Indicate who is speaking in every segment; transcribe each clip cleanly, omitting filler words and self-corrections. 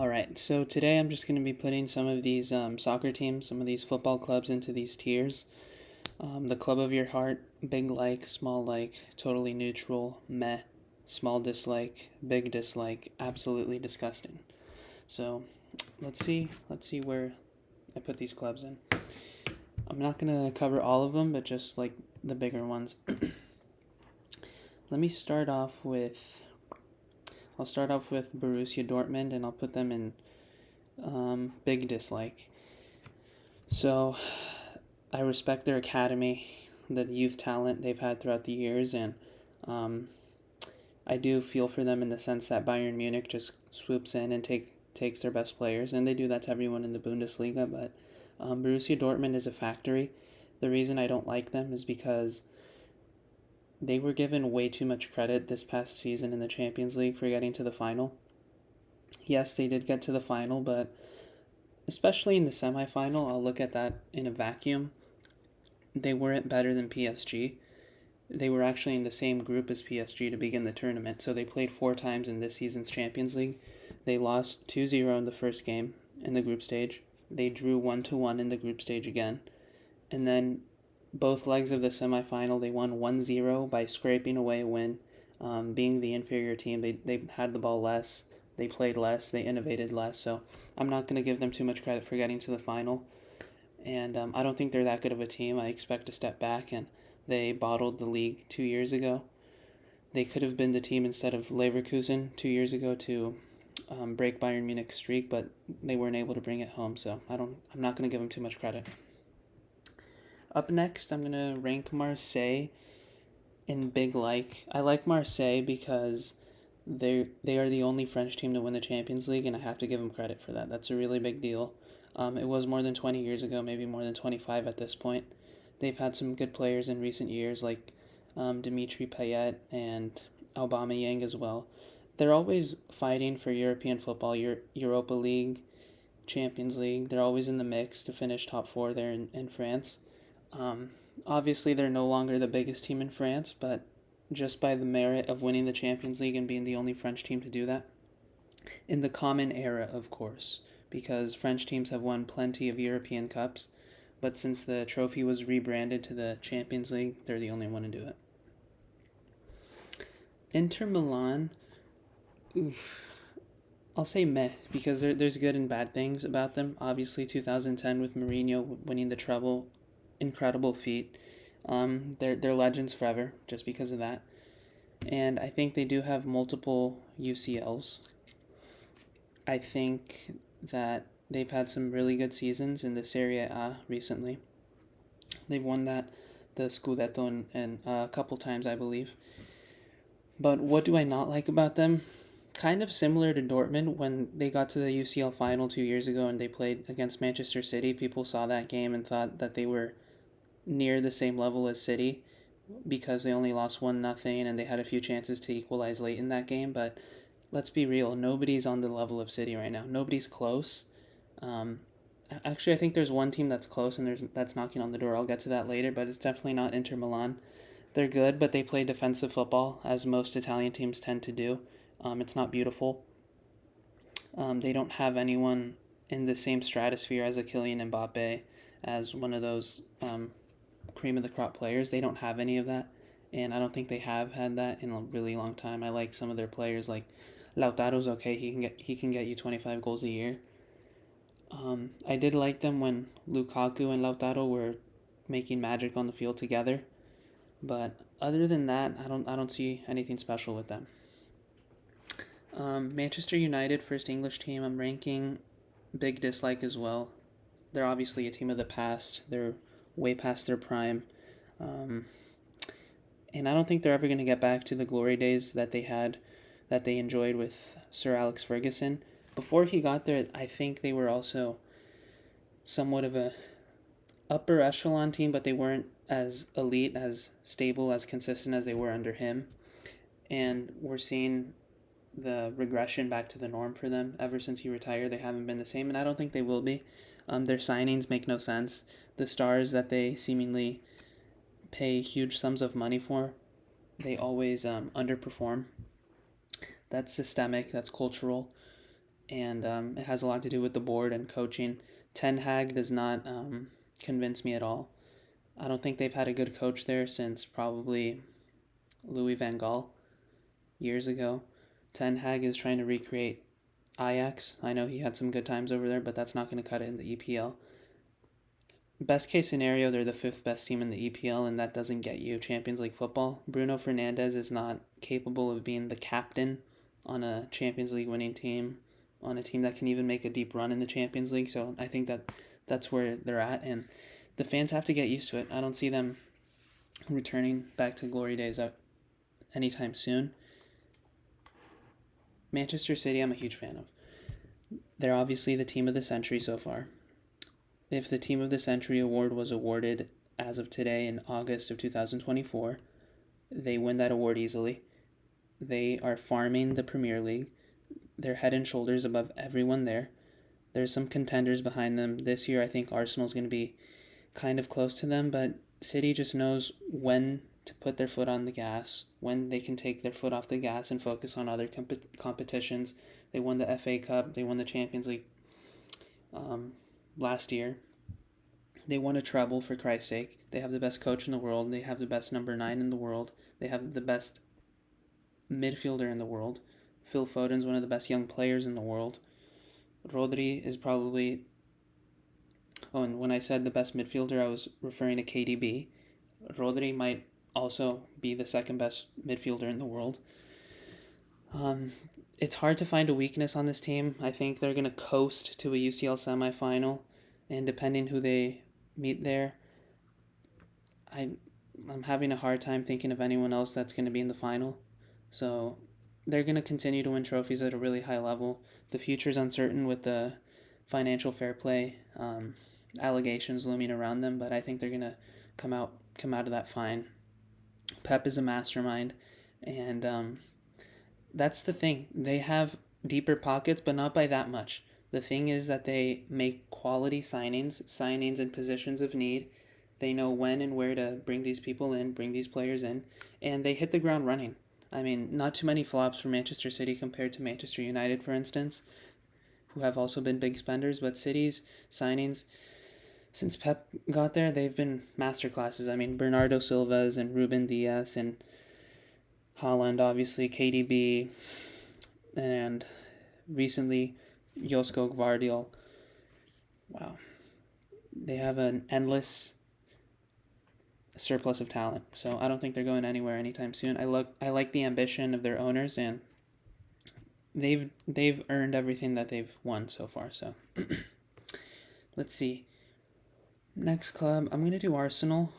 Speaker 1: All right, so today I'm just going to be putting some of these soccer teams, some of these football clubs into these tiers. The club of your heart, big like, small like, totally neutral, meh, small dislike, big dislike, absolutely disgusting. So let's see where I put these clubs in. I'm not going to cover all of them, but just like the bigger ones. Let me start off with I'll start off with Borussia Dortmund, and I'll put them in big dislike. So I respect their academy, the youth talent they've had throughout the years, and um, I do feel for them in the sense that Bayern Munich just swoops in and takes their best players, and they do that to everyone in the Bundesliga. But Borussia Dortmund is a factory. The reason I don't like them is because they were given way too much credit this past season in the Champions League for getting to the final. Yes, they did get to the final, but especially in the semifinal, I'll look at that in a vacuum. They weren't better than PSG. They were actually in the same group as PSG to begin the tournament, so they played four times in this season's Champions League. They lost 2-0 in the first game in the group stage. They drew 1-1 in the group stage again. And then both legs of the semifinal, they won 1-0 by scraping away a win. Being the inferior team, they had the ball less, they played less, they innovated less. So I'm not going to give them too much credit for getting to the final. And I don't think they're that good of a team. I expect to step back, and they bottled the league 2 years ago. They could have been the team instead of Leverkusen 2 years ago to break Bayern Munich's streak, but they weren't able to bring it home. So I'm not going to give them too much credit. Up next, I'm going to rank Marseille in big like. I like Marseille because they are the only French team to win the Champions League, and I have to give them credit for that. That's a really big deal. It was more than 20 years ago, maybe more than 25 at this point. They've had some good players in recent years, like Dimitri Payet and Aubameyang as well. They're always fighting for European football, Europa League, Champions League. They're always in the mix to finish top four there in France. Um, Obviously, they're no longer the biggest team in France, but just by the merit of winning the Champions League and being the only French team to do that, in the common era, of course, because French teams have won plenty of European Cups, but since the trophy was rebranded to the Champions League, they're the only one to do it. Inter Milan, oof, I'll say meh, because there's good and bad things about them. Obviously, 2010 with Mourinho winning the treble, incredible feat. They're legends forever just because of that. And I think they do have multiple UCLs. I think that they've had some really good seasons in the Serie A recently. They've won the Scudetto and a couple times, I believe. But what do I not like about them? Kind of similar to Dortmund when they got to the UCL final 2 years ago and they played against Manchester City. People saw that game and thought that they were near the same level as City because they only lost 1-0 and they had a few chances to equalize late in that game. But let's be real, nobody's on the level of City right now. Nobody's close. Um, Actually, I think there's one team that's close and that's knocking on the door. I'll get to that later, but it's definitely not Inter Milan. They're good, but they play defensive football, as most Italian teams tend to do. It's not beautiful. They don't have anyone in the same stratosphere as a Kylian Mbappe, as one of those cream of the crop players. They don't have any of that, and I don't think they have had that in a really long time. I like some of their players, like Lautaro's okay. He can get you 25 goals a year. I did like them when Lukaku and Lautaro were making magic on the field together, but other than that, I don't see anything special with them. Manchester United, first English team, I'm ranking big dislike as well. They're obviously a team of the past. They're way past their prime. Um, and I don't think they're ever going to get back to the glory days that they enjoyed with Sir Alex Ferguson. Before he got there, I think they were also somewhat of a upper echelon team, but they weren't as elite, as stable, as consistent as they were under him. And we're seeing the regression back to the norm for them. Ever since he retired, they haven't been the same, and I don't think they will be. Their signings make no sense. The stars that they seemingly pay huge sums of money for, they always underperform. That's systemic, that's cultural, and it has a lot to do with the board and coaching. Ten Hag does not convince me at all. I don't think they've had a good coach there since probably Louis van Gaal years ago. Ten Hag is trying to recreate Ajax. I know he had some good times over there, but that's not going to cut it in the EPL. Best case scenario, they're the fifth best team in the EPL, and that doesn't get you Champions League football. Bruno Fernandes is not capable of being the captain on a Champions League winning team, on a team that can even make a deep run in the Champions League. So I think that's where they're at, and the fans have to get used to it. I don't see them returning back to glory days anytime soon. Manchester City, I'm a huge fan of. They're obviously the team of the century so far. If the Team of the Century award was awarded as of today in August of 2024, they win that award easily. They are farming the Premier League. They're head and shoulders above everyone there. There's some contenders behind them. This year, I think Arsenal's going to be kind of close to them, but City just knows when to put their foot on the gas, when they can take their foot off the gas and focus on other competitions. They won the FA Cup. They won the Champions League last year. They won a treble, for Christ's sake. They have the best coach in the world. They have the best number 9 in the world. They have the best midfielder in the world. Phil Foden's one of the best young players in the world. Rodri is probably... Oh, and when I said the best midfielder, I was referring to KDB. Rodri might also be the second best midfielder in the world. It's hard to find a weakness on this team. I think they're going to coast to a UCL semifinal, and depending who they meet there, I'm having a hard time thinking of anyone else that's going to be in the final. So they're going to continue to win trophies at a really high level. The future's uncertain with the financial fair play allegations looming around them, but I think they're going to come out of that fine. Pep is a mastermind, and that's the thing. They have deeper pockets, but not by that much. The thing is that they make quality signings in positions of need. They know when and where to bring these people in, bring these players in, and they hit the ground running. I mean, not too many flops for Manchester City compared to Manchester United, for instance, who have also been big spenders, but City's signings, since Pep got there, they've been masterclasses. I mean, Bernardo Silva's and Ruben Dias and Haaland, obviously, KDB, and recently Josko Gvardiol. Wow. They have an endless surplus of talent, so I don't think they're going anywhere anytime soon. I like the ambition of their owners, and they've earned everything that they've won so far. So let's see. Next club, I'm going to do Arsenal.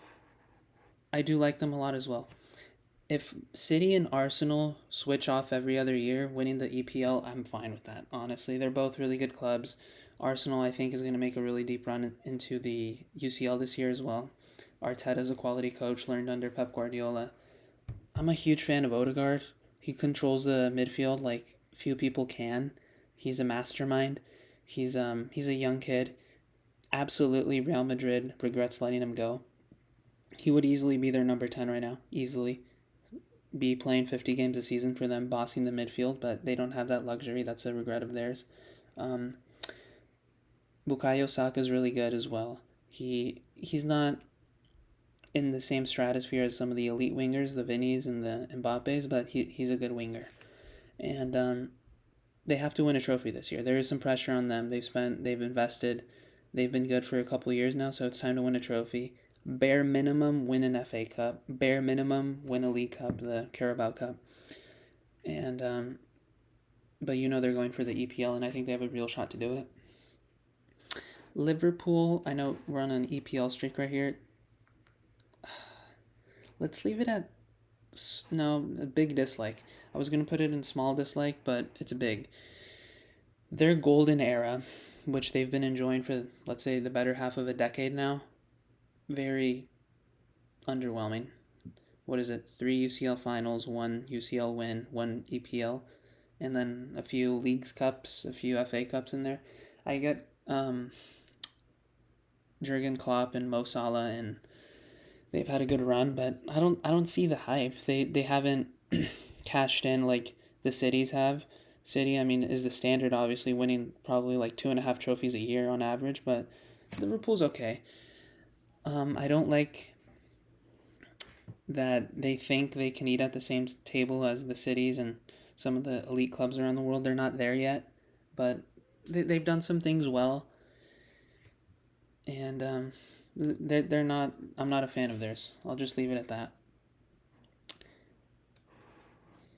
Speaker 1: I do like them a lot as well. If City and Arsenal switch off every other year, winning the EPL, I'm fine with that. Honestly, they're both really good clubs. Arsenal, I think, is going to make a really deep run into the UCL this year as well. Arteta's a quality coach, learned under Pep Guardiola. I'm a huge fan of Odegaard. He controls the midfield like few people can. He's a mastermind. He's a young kid. Absolutely, Real Madrid regrets letting him go. He would easily be their number 10 right now. Easily. Be playing 50 games a season for them, bossing the midfield, but they don't have that luxury. That's a regret of theirs. Bukayo Saka is really good as well. He's not in the same stratosphere as some of the elite wingers, the Vinnies and the Mbappes, but he's a good winger. And they have to win a trophy this year. There is some pressure on them. They've invested. They've been good for a couple years now, so it's time to win a trophy. Bare minimum, win an FA Cup. Bare minimum, win a League Cup, the Carabao Cup. And but they're going for the EPL, and I think they have a real shot to do it. Liverpool, I know we're on an EPL streak right here. Let's leave it at a big dislike. I was going to put it in small dislike, but it's a big. Their golden era, which they've been enjoying for, let's say, the better half of a decade now, very underwhelming. What is it? 3 UCL finals, 1 UCL win, 1 EPL, and then a few Leagues Cups, a few FA Cups in there. I get Jurgen Klopp and Mo Salah, and they've had a good run, but I don't see the hype. They haven't cashed in like the cities have. City, I mean, is the standard, obviously, winning probably like 2.5 trophies a year on average, but Liverpool's okay. I don't like that they think they can eat at the same table as the cities and some of the elite clubs around the world. They're not there yet, but they've done some things well, and they're not. I'm not a fan of theirs. I'll just leave it at that.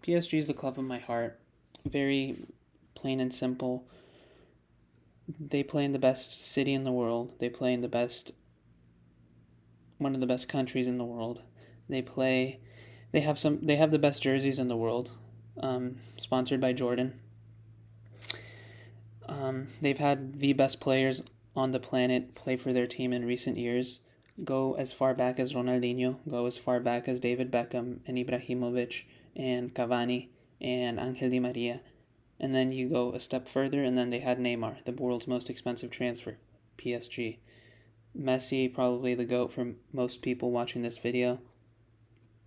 Speaker 1: PSG is the club of my heart. Very plain and simple. They play in the best city in the world. They play in the best, one of the best countries in the world. They play. They have the best jerseys in the world. Sponsored by Jordan. They've had the best players on the planet play for their team in recent years. Go as far back as Ronaldinho, go as far back as David Beckham and Ibrahimovic and Cavani and Angel Di Maria. And then you go a step further, and then they had Neymar, the world's most expensive transfer, PSG. Messi, probably the GOAT for most people watching this video,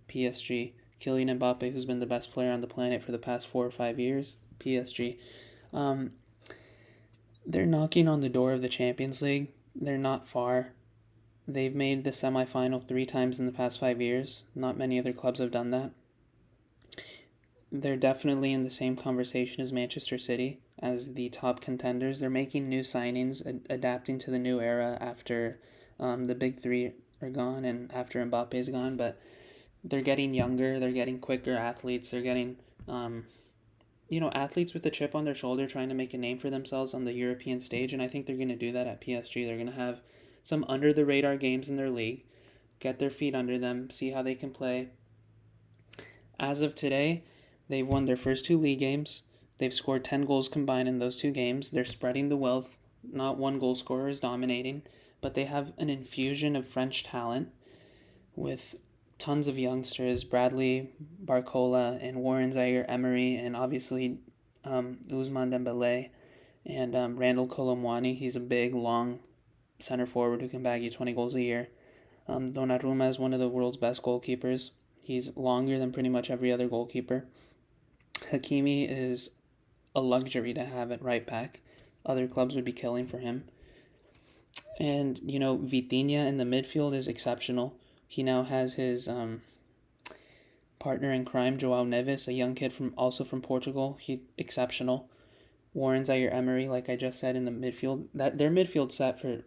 Speaker 1: PSG. Kylian Mbappe, who's been the best player on the planet for the past 4 or 5 years, PSG. They're knocking on the door of the Champions League. They're not far. They've made the semifinal 3 times in the past 5 years. Not many other clubs have done that. They're definitely in the same conversation as Manchester City as the top contenders. They're making new signings, adapting to the new era after the big 3 are gone and after Mbappe's gone. But they're getting younger. They're getting quicker athletes. They're getting, athletes with a chip on their shoulder trying to make a name for themselves on the European stage. And I think they're going to do that at PSG. They're going to have some under-the-radar games in their league, get their feet under them, see how they can play. As of today, they've won their first 2 league games. They've scored 10 goals combined in those 2 games. They're spreading the wealth. Not one goal scorer is dominating, but they have an infusion of French talent with tons of youngsters, Bradley Barcola and Warren Zaire-Emery, and obviously Ousmane Dembele and Randall Kolo Muani. He's a big, long center forward who can bag you 20 goals a year. Donnarumma is one of the world's best goalkeepers. He's longer than pretty much every other goalkeeper. Hakimi is a luxury to have at right back. Other clubs would be killing for him. And, Vitinha in the midfield is exceptional. He now has his partner in crime, Joao Neves, a young kid also from Portugal. He's exceptional. Warren Zaire-Emery, like I just said, in the midfield. Their midfield set for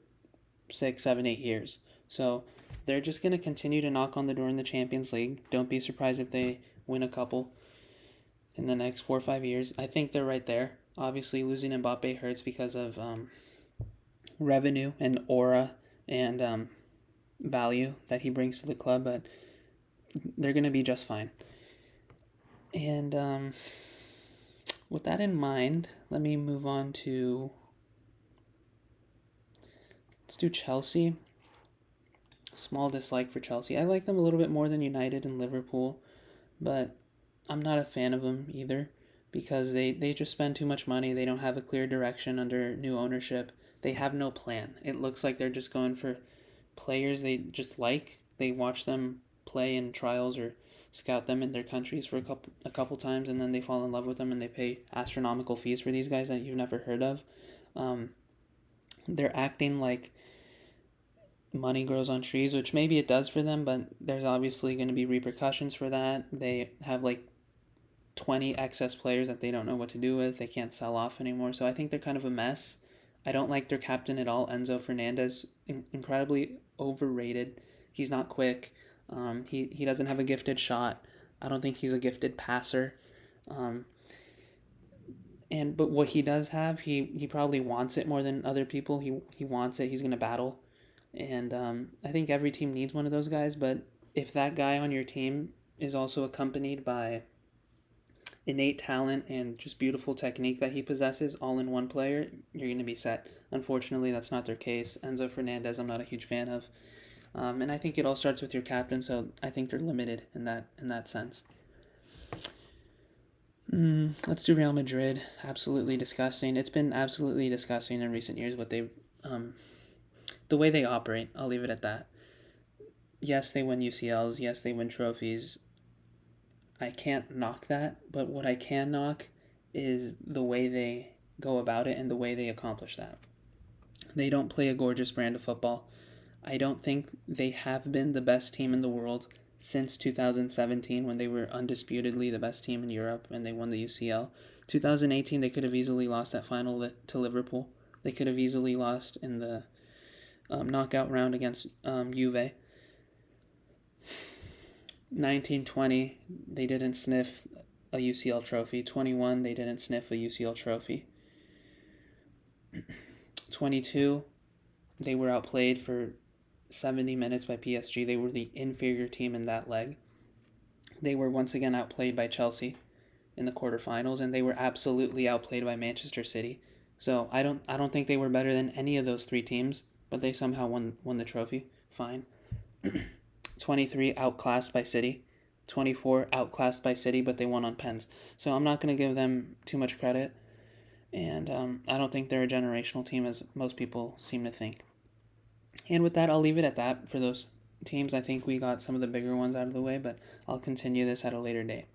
Speaker 1: 6, 7, 8 years. So they're just going to continue to knock on the door in the Champions League. Don't be surprised if they win a couple in the next 4 or 5 years. I think they're right there. Obviously, losing Mbappe hurts because of revenue and aura and value that he brings to the club, but they're going to be just fine. And with that in mind, let me move on to... Let's do Chelsea. Small dislike for Chelsea. I like them a little bit more than United and Liverpool, but I'm not a fan of them either because they just spend too much money. They don't have a clear direction under new ownership. They have no plan. It looks like they're just going for players they just like. They watch them play in trials or scout them in their countries for a couple times, and then they fall in love with them and they pay astronomical fees for these guys that you've never heard of. They're acting like money grows on trees, which maybe it does for them, but there's obviously going to be repercussions for that. They have like 20 excess players that they don't know what to do with. They can't sell off anymore. So I think they're kind of a mess. I don't like their captain at all, Enzo Fernandez. Incredibly overrated. He's not quick. He doesn't have a gifted shot. I don't think he's a gifted passer. But what he does have, he probably wants it more than other people. He wants it. He's going to battle. And I think every team needs one of those guys, but if that guy on your team is also accompanied by innate talent and just beautiful technique that he possesses all in one player, you're going to be set. Unfortunately, that's not their case. Enzo Fernandez, I'm not a huge fan of. And I think it all starts with your captain, so I think they're limited in that sense. Let's do Real Madrid. Absolutely disgusting. It's been absolutely disgusting in recent years what they've... the way they operate, I'll leave it at that. Yes, they win UCLs. Yes, they win trophies. I can't knock that, but what I can knock is the way they go about it and the way they accomplish that. They don't play a gorgeous brand of football. I don't think they have been the best team in the world since 2017 when they were undisputedly the best team in Europe and they won the UCL. 2018, they could have easily lost that final to Liverpool. They could have easily lost in the knockout round against Juve. 1920, they didn't sniff a UCL trophy. 21, they didn't sniff a UCL trophy. 22, they were outplayed for 70 minutes by PSG. They were the inferior team in that leg. They were once again outplayed by Chelsea in the quarterfinals, and they were absolutely outplayed by Manchester City. So I don't think they were better than any of those three teams, but they somehow won the trophy. Fine. 23, outclassed by City. 24, outclassed by City, but they won on pens. So I'm not going to give them too much credit. And I don't think they're a generational team as most people seem to think. And with that, I'll leave it at that for those teams. I think we got some of the bigger ones out of the way, but I'll continue this at a later date.